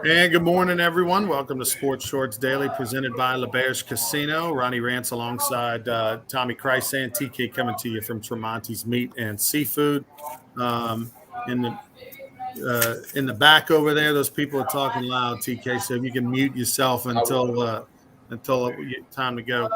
And good morning, everyone. Welcome to Sports Shorts Daily, presented by LeBears Casino. Ronnie Rance alongside Tommy Christ and TK coming to you from Tremonti's Meat and Seafood. In the back over there, those people are talking loud. TK, so if you can mute yourself until time to go.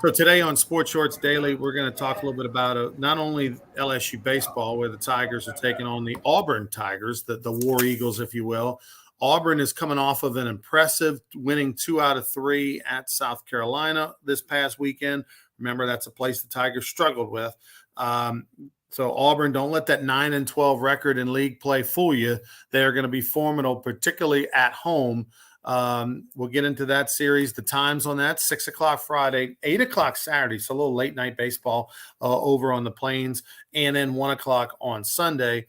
So today on Sports Shorts Daily, we're going to talk a little bit about not only LSU baseball, where the Tigers are taking on the Auburn Tigers, the War Eagles, if you will. Auburn is coming off of an impressive winning 2 out of 3 at South Carolina this past weekend. Remember, that's a place the Tigers struggled with. So Auburn, don't let that 9-12 record in league play fool you. They're going to be formidable, particularly at home. We'll get into that series. The times on that, 6 o'clock Friday, 8 o'clock Saturday, so a little late night baseball over on the Plains, and then 1 o'clock on Sunday.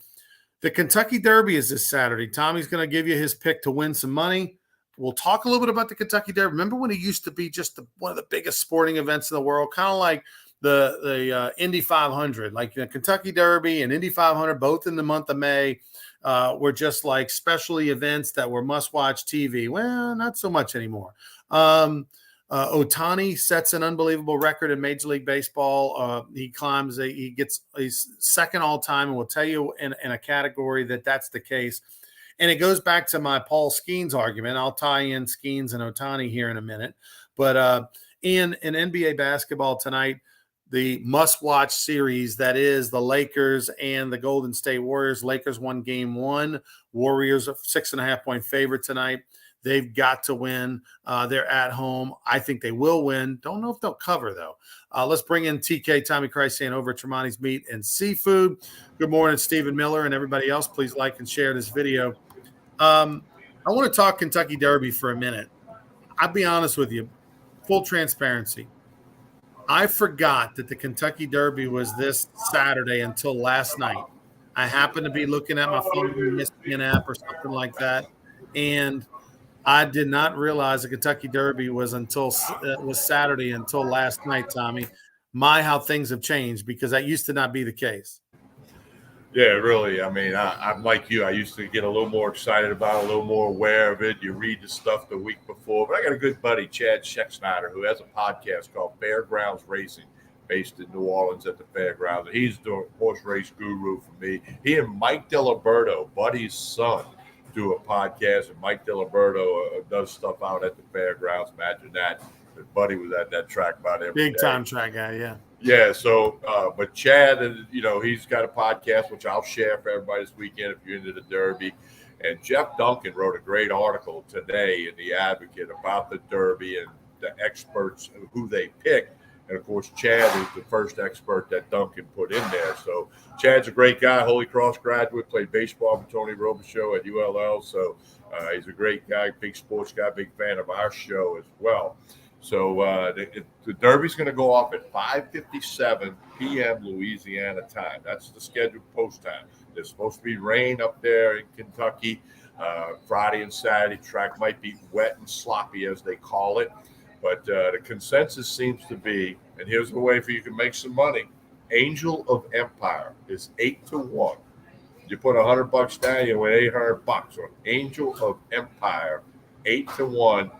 The Kentucky Derby is this Saturday. Tommy's going to give you his pick to win some money. We'll talk a little bit about the Kentucky Derby. Remember when it used to be just one of the biggest sporting events in the world, kind of like the Indy 500, like the Kentucky Derby and Indy 500, both in the month of May, were just like specialty events that were must-watch TV. Well, not so much anymore. Ohtani sets an unbelievable record in Major League Baseball. He gets second all-time, and we'll tell you in a category that's the case. And it goes back to my Paul Skeens argument. I'll tie in Skeens and Ohtani here in a minute. But in NBA basketball tonight, the must-watch series that is the Lakers and the Golden State Warriors. Lakers won game 1. Warriors a 6.5-point favorite tonight. They've got to win. They're at home. I think they will win. Don't know if they'll cover, though. Let's bring in TK, Tommy Christ, over at Tremonti's Meat and Seafood. Good morning, Stephen Miller, and everybody else. Please like and share this video. I want to talk Kentucky Derby for a minute. I'll be honest with you. Full transparency. I forgot that the Kentucky Derby was this Saturday until last night. I happened to be looking at my phone, ESPN app or something like that, and I did not realize the Kentucky Derby was Saturday until last night, Tommy. How things have changed, because that used to not be the case. Yeah, really. I mean, I'm like you. I used to get a little more excited about it, a little more aware of it. You read the stuff the week before. But I got a good buddy, Chad Schecksnyder, who has a podcast called Fairgrounds Racing, based in New Orleans at the Fairgrounds. He's the horse race guru for me. He and Mike Diliberto, Buddy's son, do a podcast, and Mike Diliberto does stuff out at the Fairgrounds. Imagine that. Buddy was at that track about every day. Big time track guy, yeah. Yeah, so, but Chad, he's got a podcast, which I'll share for everybody this weekend if you're into the Derby. And Jeff Duncan wrote a great article today in The Advocate about the Derby and the experts who they picked. And, of course, Chad is the first expert that Duncan put in there. So Chad's a great guy, Holy Cross graduate, played baseball for Tony Robichaux at ULL. So he's a great guy, big sports guy, big fan of our show as well. So the Derby's going to go off at 5:57 p.m. Louisiana time. That's the scheduled post time. There's supposed to be rain up there in Kentucky Friday and Saturday. Track might be wet and sloppy, as they call it. But the consensus seems to be, and here's the way for you to make some money, Angel of Empire is 8-1. You put $100 down, you win $800 on Angel of Empire, 8-1.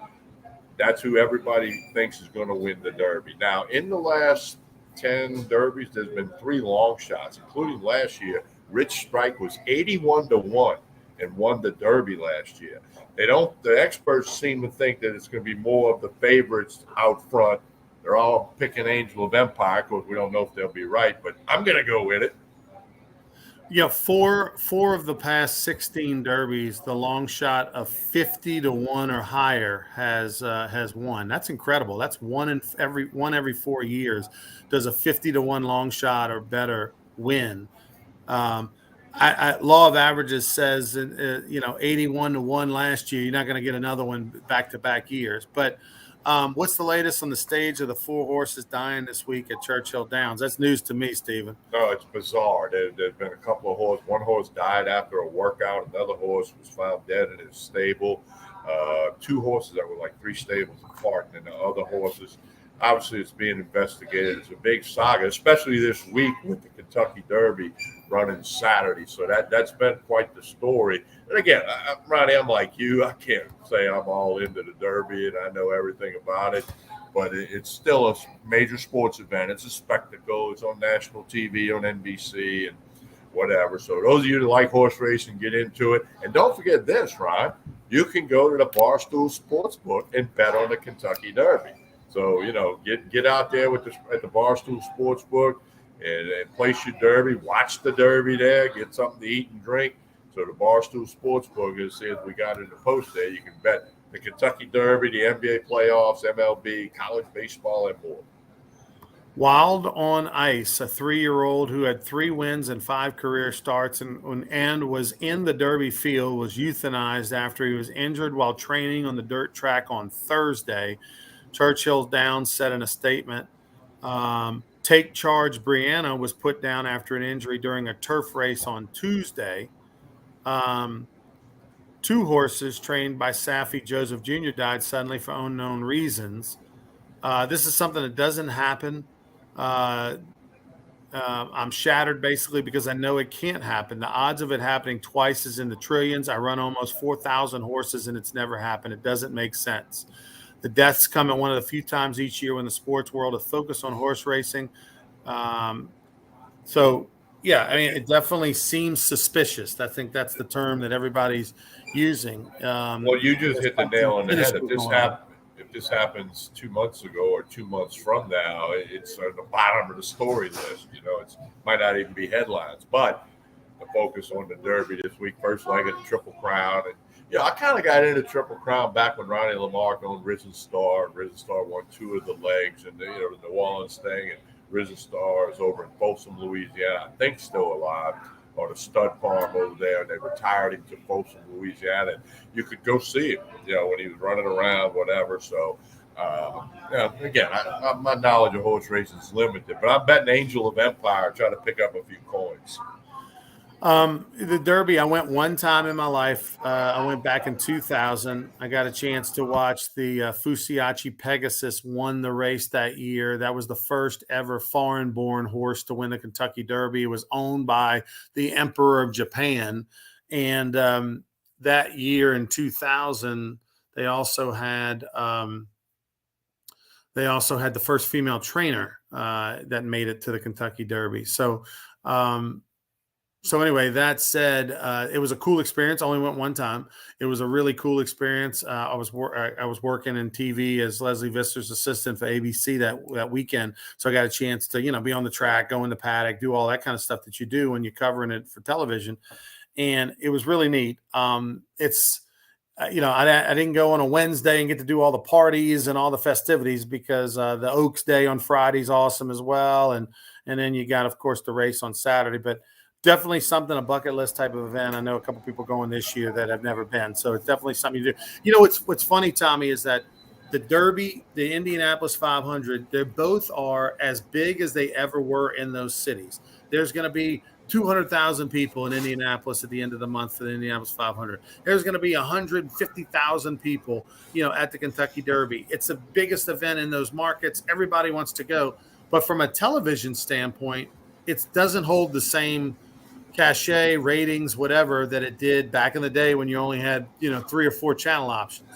That's who everybody thinks is going to win the Derby. Now, in the last 10 Derbies, there's been 3 long shots, including last year. Rich Strike was 81-1 and won the Derby last year. The experts seem to think that it's going to be more of the favorites out front. They're all picking Angel of Empire. Of course, we don't know if they'll be right, but I'm going to go with it. Yeah, four of the past 16 Derbies, the long shot of 50-1 or higher has won. That's incredible. That's one every 4 years does a 50-1 long shot or better win. Law of averages says 81-1 last year. You're not going to get another one back-to-back years, but. What's the latest on the stage of the 4 horses dying this week at Churchill Downs? That's news to me, Stephen. No, it's bizarre. There's been a couple of horses. One horse died after a workout. Another horse was found dead in his stable. 2 horses that were like 3 stables apart, and the other horses. Obviously, it's being investigated. It's a big saga, especially this week with the Kentucky Derby. running Saturday. So that's been quite the story. And again, Ronnie, I'm like you. I can't say I'm all into the Derby and I know everything about it, but it's still a major sports event. It's a spectacle. It's on national TV on NBC and whatever. So those of you that like horse racing, get into it. And don't forget this, Ron. You can go to the Barstool Sportsbook and bet on the Kentucky Derby. So get out there at the Barstool Sportsbook and place your Derby. Watch the Derby there. Get something to eat and drink. So the Barstool Sportsbook, as we got in the post there, you can bet the Kentucky Derby, the NBA playoffs, MLB, college baseball, and more. Wild on Ice, a 3-year-old who had 3 wins and 5 career starts and was in the Derby field, was euthanized after he was injured while training on the dirt track on Thursday. Churchill Downs said in a statement, Take Charge Brianna was put down after an injury during a turf race on Tuesday. 2 horses trained by Saffie Joseph Jr. died suddenly for unknown reasons. This is something that doesn't happen. I'm shattered basically because I know it can't happen. The odds of it happening twice is in the trillions. I run almost 4,000 horses and it's never happened. It doesn't make sense. The deaths come at one of the few times each year when the sports world is focused on horse racing. So, yeah, I mean, it definitely seems suspicious. I think that's the term that everybody's using. Well, you just hit the nail on the head. If this happens 2 months ago or 2 months from now, it's on the bottom of the story list. It might not even be headlines, but the focus on the Derby this week, first leg of the Triple Crown. And, I kind of got into Triple Crown back when Ronnie Lamarck owned Risen Star. Risen Star won 2 of the legs, and the New Orleans thing. And Risen Star is over in Folsom, Louisiana. I think still alive, on a stud farm over there. And they retired him to Folsom, Louisiana. And you could go see him, when he was running around, whatever. So, again, my knowledge of horse racing is limited, but I'm betting Angel of Empire, trying to pick up a few coins. The Derby, I went one time in my life. I went back in 2000. I got a chance to watch the Fusiachi Pegasus won the race that year. That was the first ever foreign-born horse to win the Kentucky Derby. It was owned by the Emperor of Japan. And that year in 2000, they also had the first female trainer that made it to the Kentucky Derby. So anyway, that said, it was a cool experience. I only went one time. It was a really cool experience. I was working in TV as Leslie Visser's assistant for ABC that weekend, so I got a chance to be on the track, go in the paddock, do all that kind of stuff that you do when you're covering it for television, and it was really neat. It's I didn't go on a Wednesday and get to do all the parties and all the festivities because the Oaks Day on Friday is awesome as well, and then you got, of course, the race on Saturday, but. Definitely something, a bucket list type of event. I know a couple people going this year that have never been. So it's definitely something you do. What's funny, Tommy, is that the Derby, the Indianapolis 500, they both are as big as they ever were in those cities. There's going to be 200,000 people in Indianapolis at the end of the month for the Indianapolis 500. There's going to be 150,000 people, at the Kentucky Derby. It's the biggest event in those markets. Everybody wants to go. But from a television standpoint, it doesn't hold the same cachet, ratings, whatever, that it did back in the day when you only had 3 or 4 channel options.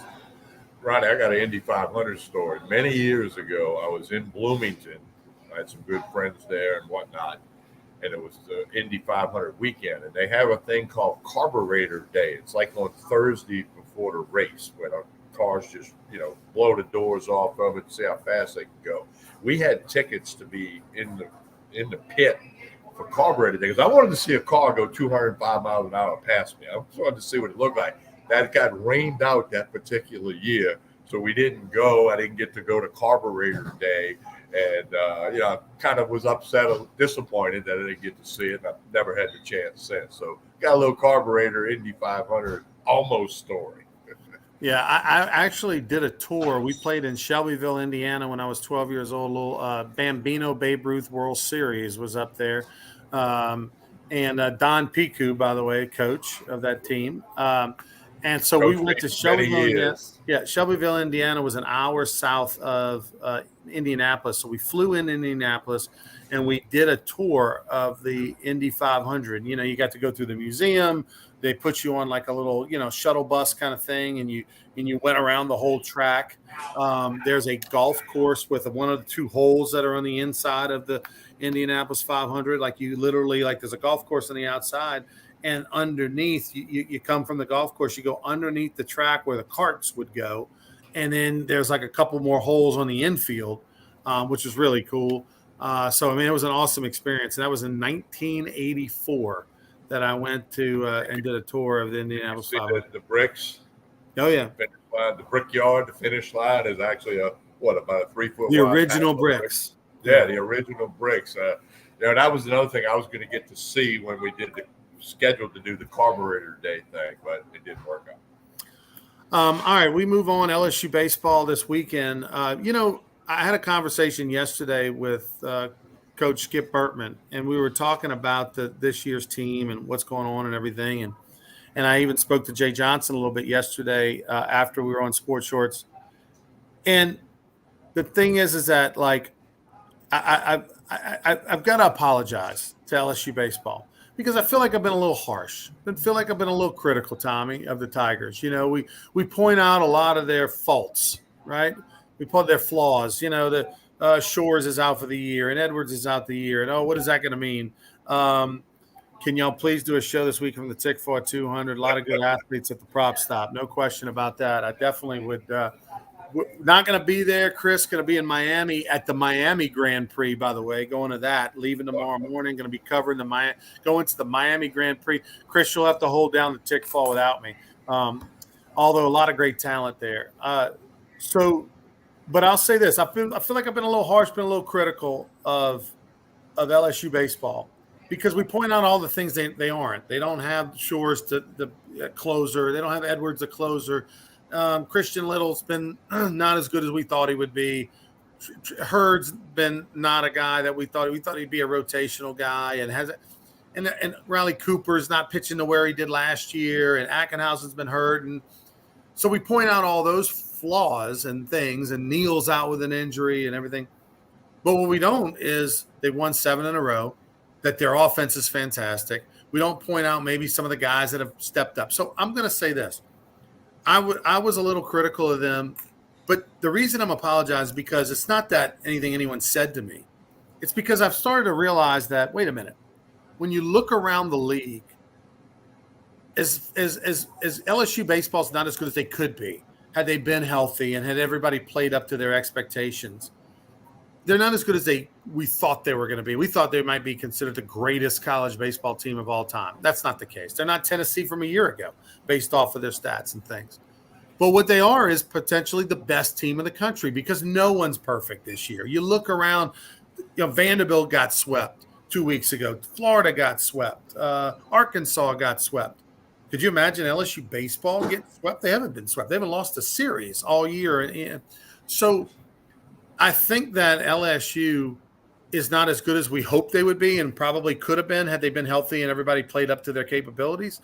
Ronnie, I got an Indy 500 story. Many years ago, I was in Bloomington. I had some good friends there and whatnot, and it was the Indy 500 weekend, and they have a thing called Carburetor Day. It's like on Thursday before the race, where the cars just blow the doors off of it to see how fast they can go. We had tickets to be in the pit for Carburetor Day because I wanted to see a car go 205 miles an hour past me. I just wanted to see what it looked like. That got rained out that particular year, so we didn't go. I didn't get to go to Carburetor Day, and I kind of was upset, disappointed that I didn't get to see it. I've never had the chance since. So got a little Carburetor Indy 500 almost story. Yeah, I actually did a tour. We played in Shelbyville, Indiana when I was 12 years old. A little Bambino Babe Ruth World Series was up there. And Don Piku, by the way, coach of that team. And so we went to Shelbyville, Indiana. Yeah, Shelbyville, Indiana was an hour south of Indianapolis. So we flew in Indianapolis, and we did a tour of the Indy 500. You know, you got to go through the museum. They put you on like a little, shuttle bus kind of thing, and you went around the whole track. There's a golf course with one of the two holes that are on the inside of the Indianapolis 500. Like you literally, like there's a golf course on the outside. And underneath, you come from the golf course, you go underneath the track where the carts would go. And then there's like a couple more holes on the infield, which is really cool. So, I mean, it was an awesome experience. And that was in 1984 that I went to and did a tour of the Indianapolis 500. The bricks. Oh, yeah. The brickyard, the finish line is actually about a 3 foot. The original bricks. Yeah, the original bricks. That was another thing I was going to get to see when we did scheduled to do the carburetor day thing, but it didn't work out. All right, we move on. LSU baseball this weekend. I had a conversation yesterday with Coach Skip Bertman, and we were talking about this year's team and what's going on and everything. And I even spoke to Jay Johnson a little bit yesterday after we were on Sports Shorts. And the thing is that like I've got to apologize to LSU baseball, because I feel like I've been a little harsh. I feel like I've been a little critical, Tommy, of the Tigers. We point out a lot of their faults, right? We point their flaws. The Shores is out for the year and Edwards is out the year. And, what is that going to mean? Can y'all please do a show this week from the Tickfaw 200? A lot of good athletes at the prop stop. No question about that. I definitely would not going to be there. Chris going to be in Miami at the Miami Grand Prix, by the way, going to that, leaving tomorrow morning, going to be covering going to the Miami Grand Prix. Chris, you'll have to hold down the Tickfaw without me. Although a lot of great talent there. But I'll say this. I feel like I've been a little harsh, been a little critical of LSU baseball, because we point out all the things they aren't. They don't have Shores, the closer. They don't have Edwards, the closer. Christian Little's been not as good as we thought he would be. Hurd's been not a guy that we thought he'd be a rotational guy, and Riley Cooper's not pitching to where he did last year, and Ackenhausen's been hurt, and so we point out all those flaws and things, and Neal's out with an injury and everything. But what we don't is they won 7 in a row, that their offense is fantastic. We don't point out maybe some of the guys that have stepped up. So I'm going to say this. I was a little critical of them, but the reason I'm apologizing is because it's not that anyone said to me. It's because I've started to realize that, wait a minute, when you look around the league, as LSU baseball's not as good as they could be had they been healthy and had everybody played up to their expectations. They're not as good as we thought they were going to be. We thought they might be considered the greatest college baseball team of all time. That's not the case. They're not Tennessee from a year ago based off of their stats and things. But what they are is potentially the best team in the country, because no one's perfect this year. You look around, Vanderbilt got swept 2 weeks ago. Florida got swept. Arkansas got swept. Could you imagine LSU baseball get swept? They haven't been swept. They haven't lost a series all year. So I think that LSU is not as good as we hoped they would be, and probably could have been had they been healthy and everybody played up to their capabilities.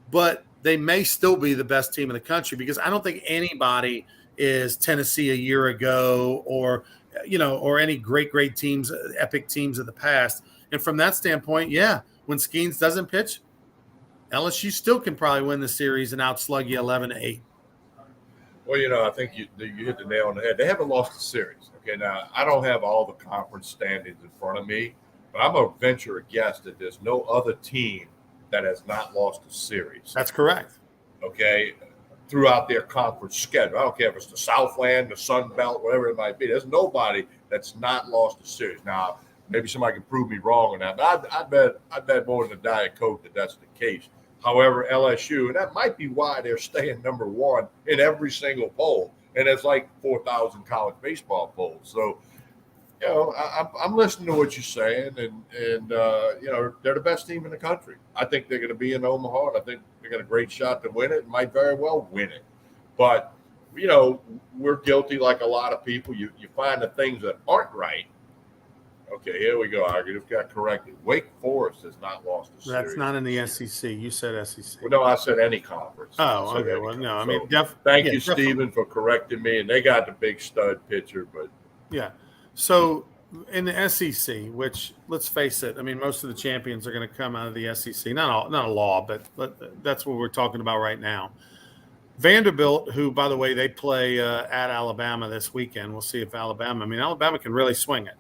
But they may still be the best team in the country, because I don't think anybody is Tennessee a year ago or any great teams, epic teams of the past. And from that standpoint, yeah, when Skeens doesn't pitch, LSU still can probably win the series and outslug you 11-8. Well, I think you hit the nail on the head. They haven't lost a series. Okay, now I don't have all the conference standings in front of me, but I'm going to venture a guess that there's no other team that has not lost a series. That's correct. Okay, throughout their conference schedule. I don't care if it's the Southland, the Sun Belt, whatever it might be. There's nobody that's not lost a series. Now, maybe somebody can prove me wrong on that, but I bet more than a Diet Coke that that's the case. However, LSU, and that might be why they're staying number one in every single poll, and it's like 4,000 college baseball polls. So, I'm listening to what you're saying, and they're the best team in the country. I think they're going to be in Omaha, and I think they got a great shot to win it, and might very well win it. But, we're guilty, like a lot of people. You find the things that aren't right, Okay, here we go. I just got corrected. Wake Forest has not lost a series. That's not in the SEC. You said SEC. Well, no, I said any conference. Oh, I said okay. any Well, no, conference. I mean, Thank you, definitely. Stephen, for correcting me. And they got the big stud pitcher, but Yeah. So in the SEC, which let's face it, I mean, most of the champions are going to come out of the SEC. Not a law, but that's what we're talking about right now. Vanderbilt, who, by the way, they play at Alabama this weekend. We'll see if Alabama can really swing it.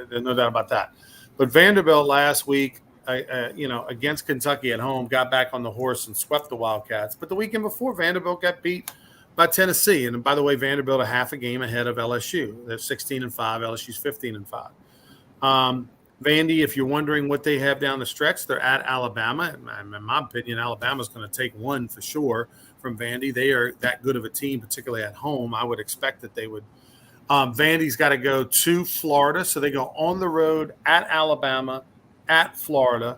There's no doubt about that. But Vanderbilt last week, against Kentucky at home, got back on the horse and swept the Wildcats. But the weekend before, Vanderbilt got beat by Tennessee. And by the way, Vanderbilt a half a game ahead of LSU. They're 16-5. LSU's 15-5. Vandy, if you're wondering what they have down the stretch, they're at Alabama. In my opinion, Alabama's going to take one for sure from Vandy. They are that good of a team, particularly at home. I would expect that they would. Vandy's got to go to Florida, so they go on the road at Alabama, at Florida,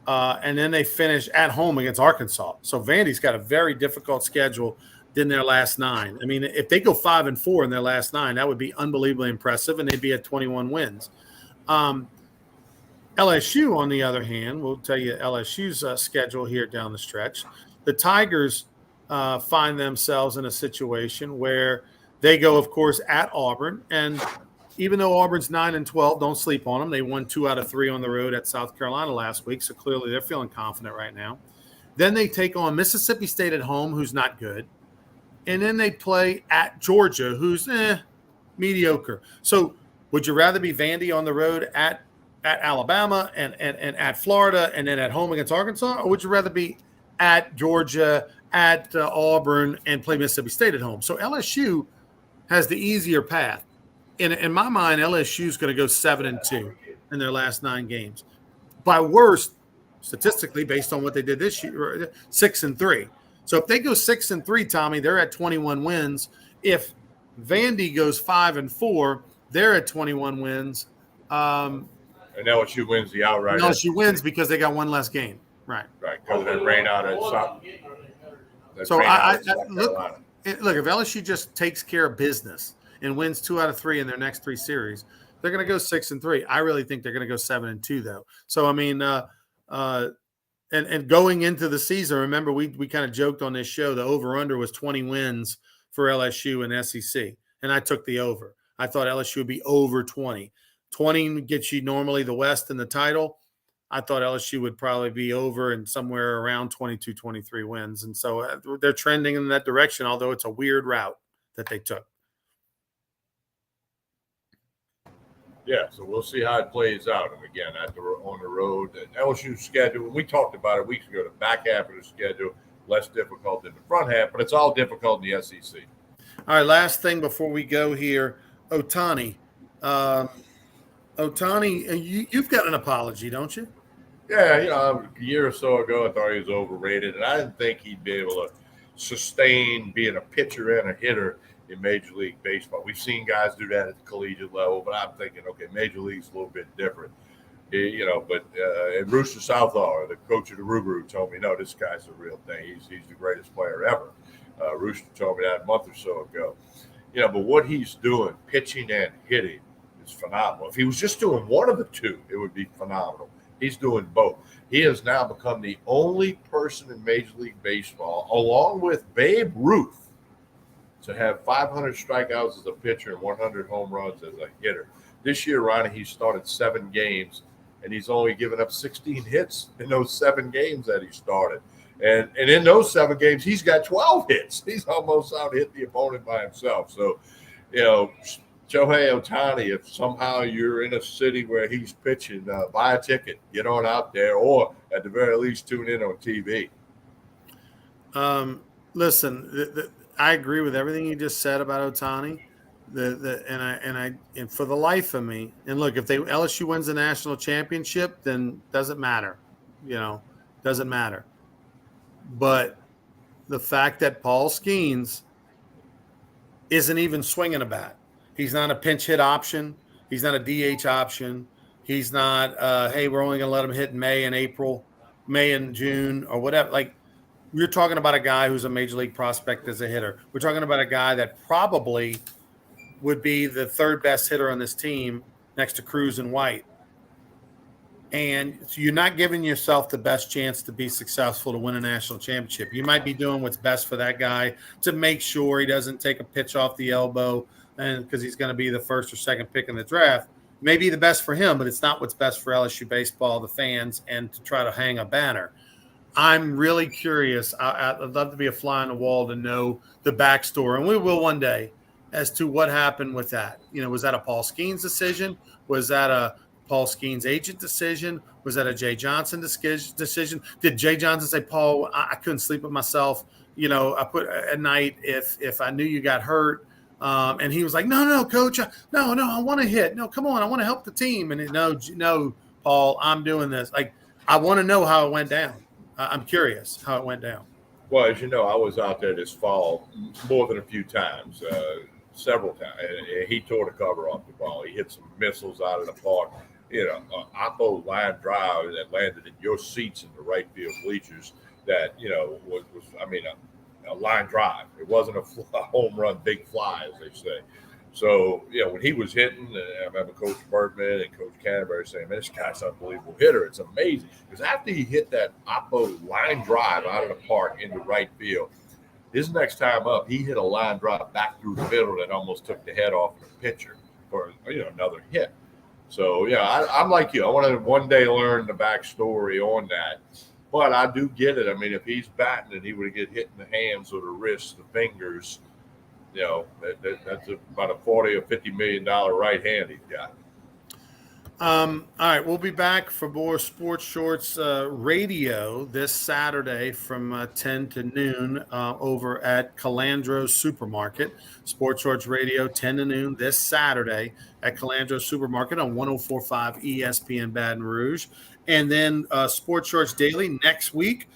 and then they finish at home against Arkansas. So Vandy's got a very difficult schedule than their last 9. I mean, if they go 5-4 in their last 9, that would be unbelievably impressive, and they'd be at 21 wins. LSU, on the other hand, we'll tell you LSU's schedule here down the stretch. The Tigers find themselves in a situation where they go, of course, at Auburn. And even though Auburn's 9-12, don't sleep on them. They won 2 out of 3 on the road at South Carolina last week, so clearly they're feeling confident right now. Then they take on Mississippi State at home, who's not good. And then they play at Georgia, who's mediocre. So would you rather be Vandy on the road at Alabama and at Florida and then at home against Arkansas, or would you rather be at Georgia, at Auburn, and play Mississippi State at home? So LSU has the easier path. In my mind, LSU is going to go 7-2 in their last 9 games. By worst, statistically, based on what they did this year, 6-3. So if they go 6-3, Tommy, they're at 21 wins. If Vandy goes 5-4, they're at 21 wins. And LSU wins the outright. LSU wins because they got one less game. Right. Right, because of that rain out at South. So look, if LSU just takes care of business and wins 2 out of 3 in their next 3 series, they're going to go 6-3. I really think they're going to go 7-2 though. So I mean, and going into the season, remember we kind of joked on this show the over/under was 20 wins for LSU and SEC, and I took the over. I thought LSU would be over 20. 20 gets you normally the West and the title. I thought LSU would probably be over and somewhere around 22, 23 wins. And so they're trending in that direction, although it's a weird route that they took. Yeah, so we'll see how it plays out. And again, on the road, and LSU's schedule, we talked about it weeks ago, the back half of the schedule, less difficult than the front half, but it's all difficult in the SEC. All right, last thing before we go here, Ohtani. Ohtani, you've got an apology, don't you? Yeah, a year or so ago, I thought he was overrated, and I didn't think he'd be able to sustain being a pitcher and a hitter in Major League Baseball. We've seen guys do that at the collegiate level, but I'm thinking, okay, Major League's a little bit different. And Rooster Southall, the coach of the Rougarou, told me, no, this guy's the real thing. He's the greatest player ever. Rooster told me that a month or so ago. But what he's doing, pitching and hitting, is phenomenal. If he was just doing one of the two, it would be phenomenal. He's doing both. He has now become the only person in Major League Baseball, along with Babe Ruth, to have 500 strikeouts as a pitcher and 100 home runs as a hitter. This year, Ronnie, he started 7 games, and he's only given up 16 hits in those 7 games that he started. And in those 7 games, he's got 12 hits. He's almost out-hit the opponent by himself. So, Shohei Ohtani, if somehow you're in a city where he's pitching, buy a ticket, get on out there, or at the very least tune in on TV. Listen, I agree with everything you just said about Ohtani. And for the life of me, and look, if LSU wins the national championship, then doesn't matter, doesn't matter. But the fact that Paul Skeens isn't even swinging a bat. He's not a pinch hit option. He's not a DH option. He's not, hey, we're only going to let him hit in May and June or whatever. Like, you're talking about a guy who's a major league prospect as a hitter. We're talking about a guy that probably would be the 3rd best hitter on this team next to Cruz and White. And so you're not giving yourself the best chance to be successful to win a national championship. You might be doing what's best for that guy to make sure he doesn't take a pitch off the elbow, and because he's going to be the first or second pick in the draft. Maybe the best for him, but it's not what's best for LSU baseball, the fans, and to try to hang a banner. I'm really curious. I'd love to be a fly on the wall to know the backstory, and we will one day, as to what happened with that. Was that a Paul Skeens decision? Was that a Paul Skeens' agent decision? Was that a Jay Johnson decision? Did Jay Johnson say, Paul, I couldn't sleep with myself, I put at night if I knew you got hurt? And he was like, no, coach, no, I want to hit. No, come on, I want to help the team. And no, Paul, I'm doing this. Like, I want to know how it went down. I'm curious how it went down. Well, as you know, I was out there this fall more than a few times, several times. And he tore the cover off the ball. He hit some missiles out of the park. Oppo line drive that landed in your seats in the right field bleachers that, was a line drive. It wasn't a home run, big fly, as they say. So, when he was hitting, I remember Coach Bergman and Coach Canterbury saying, man, this guy's an unbelievable hitter. It's amazing. Because after he hit that Oppo line drive out of the park into right field, his next time up, he hit a line drive back through the middle that almost took the head off the pitcher for, another hit. So, I'm like you. I want to one day learn the backstory on that. But I do get it. I mean, if he's batting and he would get hit in the hands or the wrists, the fingers, that's about a $40 or $50 million right hand he's got. All right, we'll be back for more Sports Shorts radio this Saturday from 10 to noon over at Calandro's Supermarket. Sports Shorts radio 10 to noon this Saturday at Calandro's Supermarket on 104.5 ESPN Baton Rouge. And then Sports Shorts Daily next week.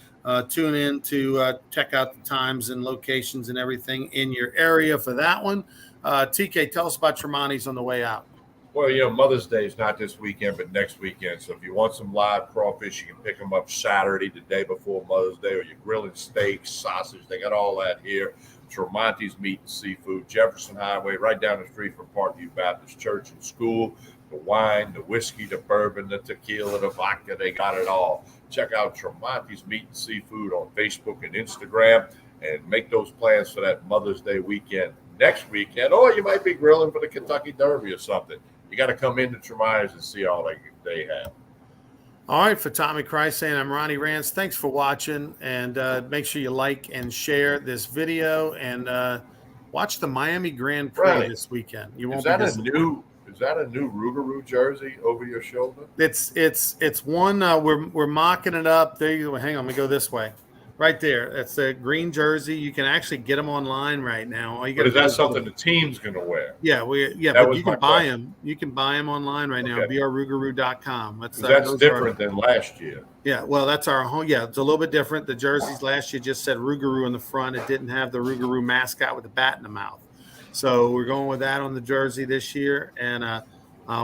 Tune in to check out the times and locations and everything in your area for that one. TK, tell us about Tremonti's on the way out. Well, Mother's Day is not this weekend, but next weekend. So if you want some live crawfish, you can pick them up Saturday, the day before Mother's Day, or you're grilling steaks, sausage. They got all that here. Tremonti's Meat and Seafood, Jefferson Highway, right down the street from Parkview Baptist Church and School. The wine, the whiskey, the bourbon, the tequila, the vodka, they got it all. Check out Tremonti's Meat and Seafood on Facebook and Instagram and make those plans for that Mother's Day weekend next weekend. Or you might be grilling for the Kentucky Derby or something. You got to come into Tremonti's and see all they have. All right, for Tommy Krysan, I'm Ronnie Rance. Thanks for watching, and make sure you like and share this video and watch the Miami Grand Prix this weekend. You won't Is that a new Rougarou jersey over your shoulder? It's one we're mocking it up. There you go. Hang on, let me go this way. Right there. That's a green jersey. You can actually get them online right now. But is that something the team's going to wear? Yeah, but you can buy them. You can buy them online right now. brrougarou.com. That's different than last year. Yeah, well, that's our home. Yeah, it's a little bit different. The jerseys last year just said Rougarou in the front. It didn't have the Rougarou mascot with the bat in the mouth. So we're going with that on the jersey this year, and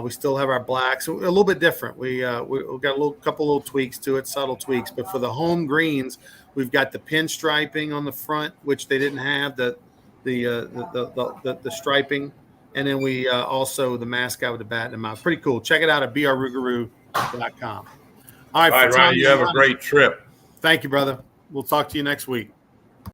we still have our blacks. A little bit different. We've got a couple little tweaks to it, subtle tweaks. But for the home greens, we've got the pinstriping on the front, which they didn't have the striping, and then we also the mascot with the bat in the mouth. Pretty cool. Check it out at brrougarou.com. All right, Ronnie, you have a great trip. Thank you, brother. We'll talk to you next week.